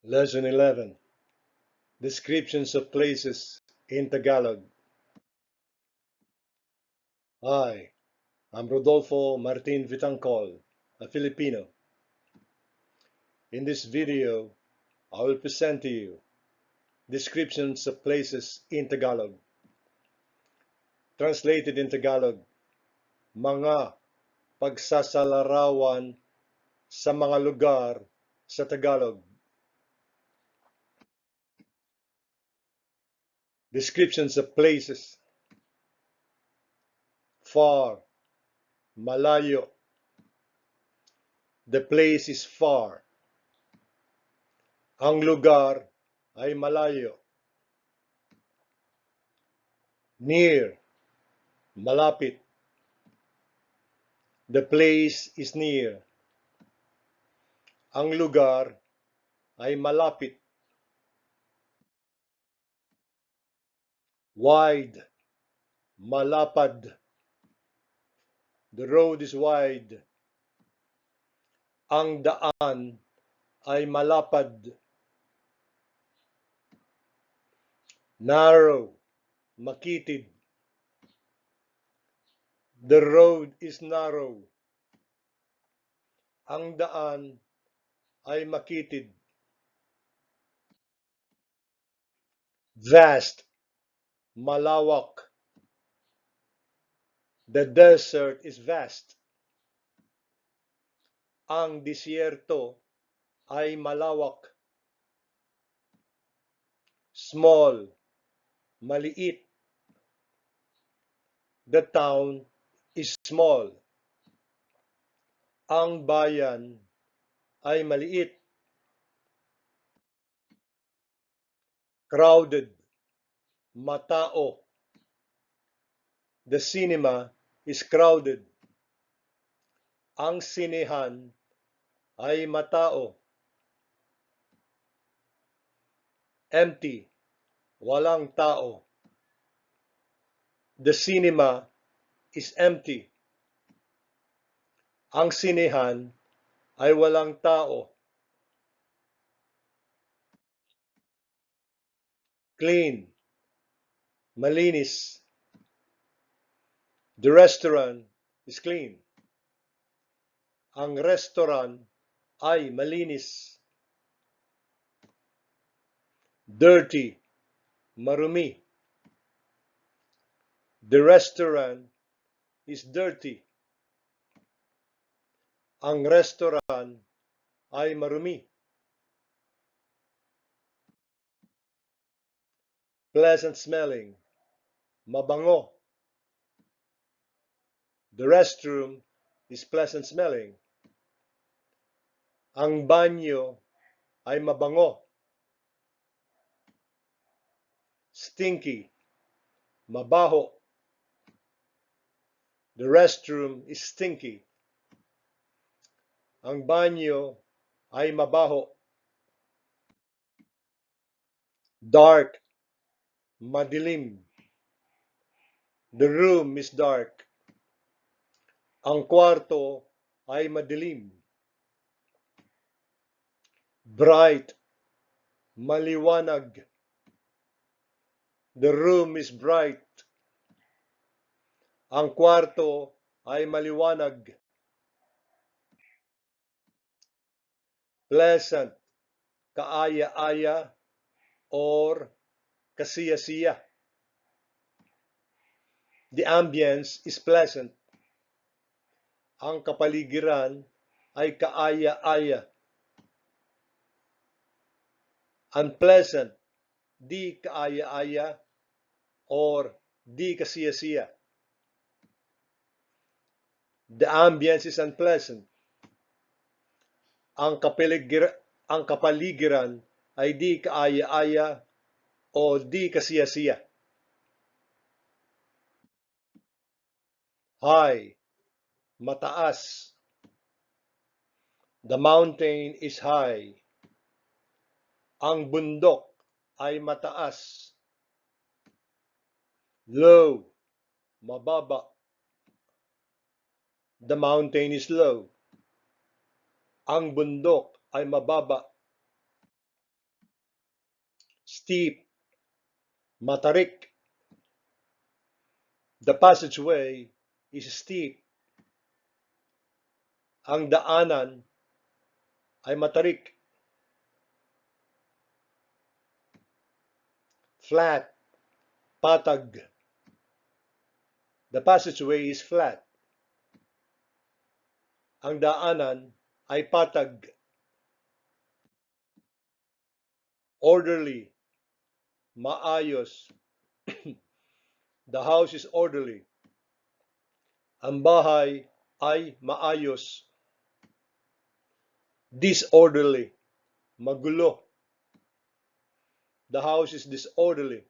Lesson 11. Descriptions of places in Tagalog. Hi, I'm Rodolfo Martin Vitangcol, a Filipino. In this video, I will present to you descriptions of places in Tagalog. Translated in Tagalog, mga pagsasalarawan sa mga lugar sa Tagalog. Descriptions of places. Far, malayo. The place is far. Ang lugar ay malayo. Near, malapit. The place is near. Ang lugar ay malapit. Wide, malapad. The road is wide. Ang daan ay malapad. Narrow, makitid. The road is narrow. Ang daan ay makitid. Vast, malawak. The desert is vast. Ang disyerto ay malawak. Small, maliit. The town is small. Ang bayan ay maliit. Crowded, matao. The cinema is crowded. Ang sinehan ay matao. Empty, walang tao. The cinema is empty. Ang sinehan ay walang tao. Clean, malinis. The restaurant is clean. Ang restaurant ay malinis. Dirty, marumi. The restaurant is dirty. Ang restaurant ay marumi. Pleasant smelling, mabango. The restroom is pleasant smelling. Ang banyo ay mabango. Stinky, mabaho. The restroom is stinky. Ang banyo ay mabaho. Dark, madilim. The room is dark. Ang kwarto ay madilim. Bright, maliwanag. The room is bright. Ang kwarto ay maliwanag. Pleasant, kaaya-aya or kasiya-siya. The ambience is pleasant. Ang kapaligiran ay kaaya-aya. Unpleasant, di kaaya-aya or di kasiya-siya. The ambience is unpleasant. Ang kapaligiran ay di kaaya-aya o di kasiya-siya. High, mataas. The mountain is high. Ang bundok ay mataas. Low, mababa. The mountain is low. Ang bundok ay mababa. steep, matarik. The passageway is steep. Ang daanan ay matarik. Flat, patag. The passageway is flat. Ang daanan ay patag. Orderly, maayos. The house is orderly. Ang bahay ay maayos. Disorderly, magulo. The house is disorderly.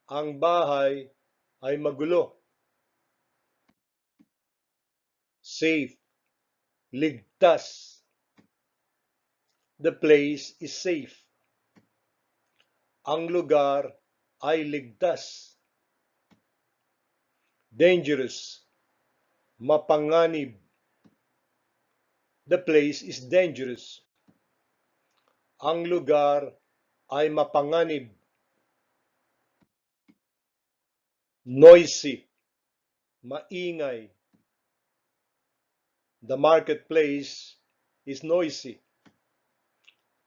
Ang bahay ay magulo. Safe, ligtas. The place is safe. Ang lugar ay ligtas. Dangerous, mapanganib. The place is dangerous. Ang lugar ay mapanganib. Noisy, maingay. The marketplace is noisy.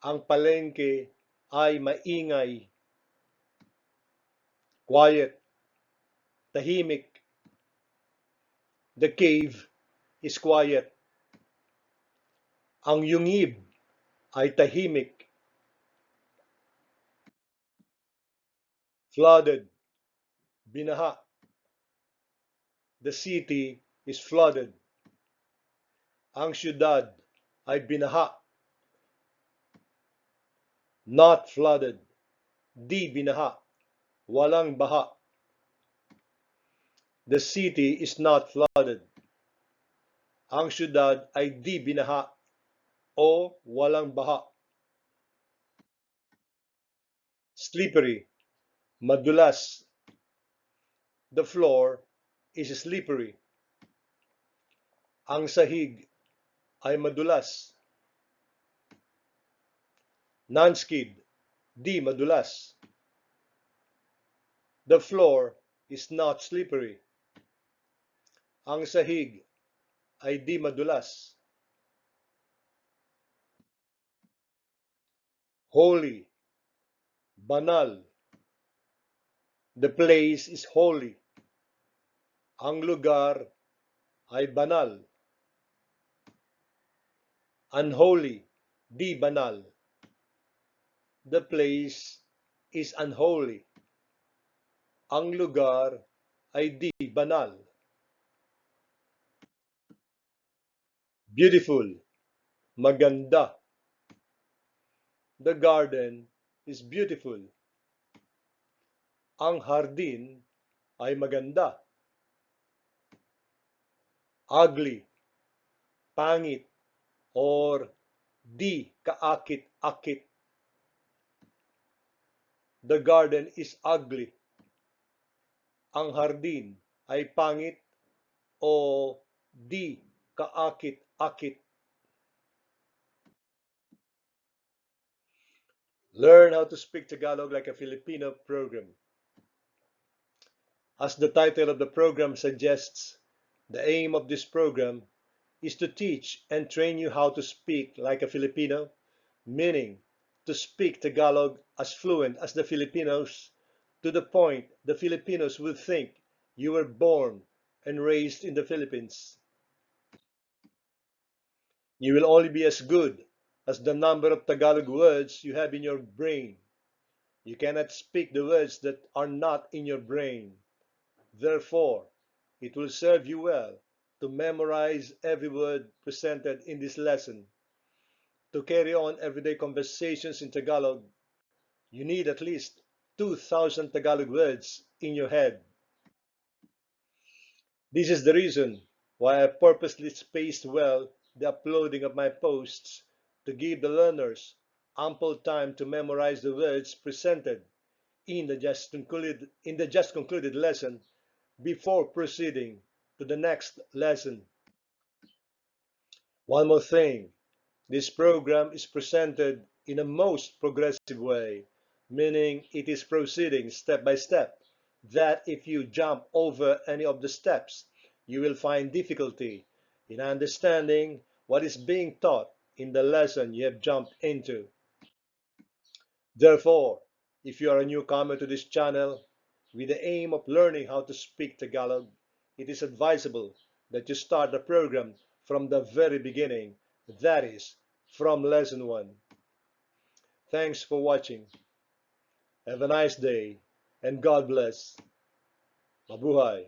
Ang palengke ay maingay. Quiet, tahimik. The cave is quiet. Ang yungib ay tahimik. Flooded, binaha. The city is flooded. Ang syudad ay binaha. Not flooded, di binaha, walang baha. The city is not flooded. Ang syudad ay di binaha o walang baha. Slippery, madulas. The floor is slippery. Ang sahig ay madulas. Non-skid, di madulas. The floor is not slippery. Ang sahig ay di madulas. Holy, banal. The place is holy. Ang lugar ay banal. Unholy, di banal. The place is unholy. Ang lugar ay di banal. Beautiful, maganda. The garden is beautiful. Ang hardin ay maganda. Ugly, pangit, or di kaakit-akit. The garden is ugly. Ang hardin ay pangit o di kaakit-akit. Learn how to speak Tagalog like a Filipino program. As the title of the program suggests, the aim of this program is to teach and train you how to speak like a Filipino, meaning to speak Tagalog as fluent as the Filipinos, to the point the Filipinos will think you were born and raised in the Philippines. You will only be as good as the number of Tagalog words you have in your brain. You cannot speak the words that are not in your brain. Therefore, it will serve you well to memorize every word presented in this lesson. To carry on everyday conversations in Tagalog, you need at least 2,000 Tagalog words in your head. This is the reason why I purposely spaced well the uploading of my posts to give the learners ample time to memorize the words presented in the just concluded lesson before proceeding to the next lesson. One more thing, this program is presented in a most progressive way meaning it is proceeding step by step, that if you jump over any of the steps, you will find difficulty in understanding what is being taught in the lesson you have jumped into. Therefore, if you are a newcomer to this channel with the aim of learning how to speak Tagalog, it is advisable that you start the program from the very beginning, that is, from lesson 1. Thanks for watching. Have a nice day, and God bless. Mabuhay!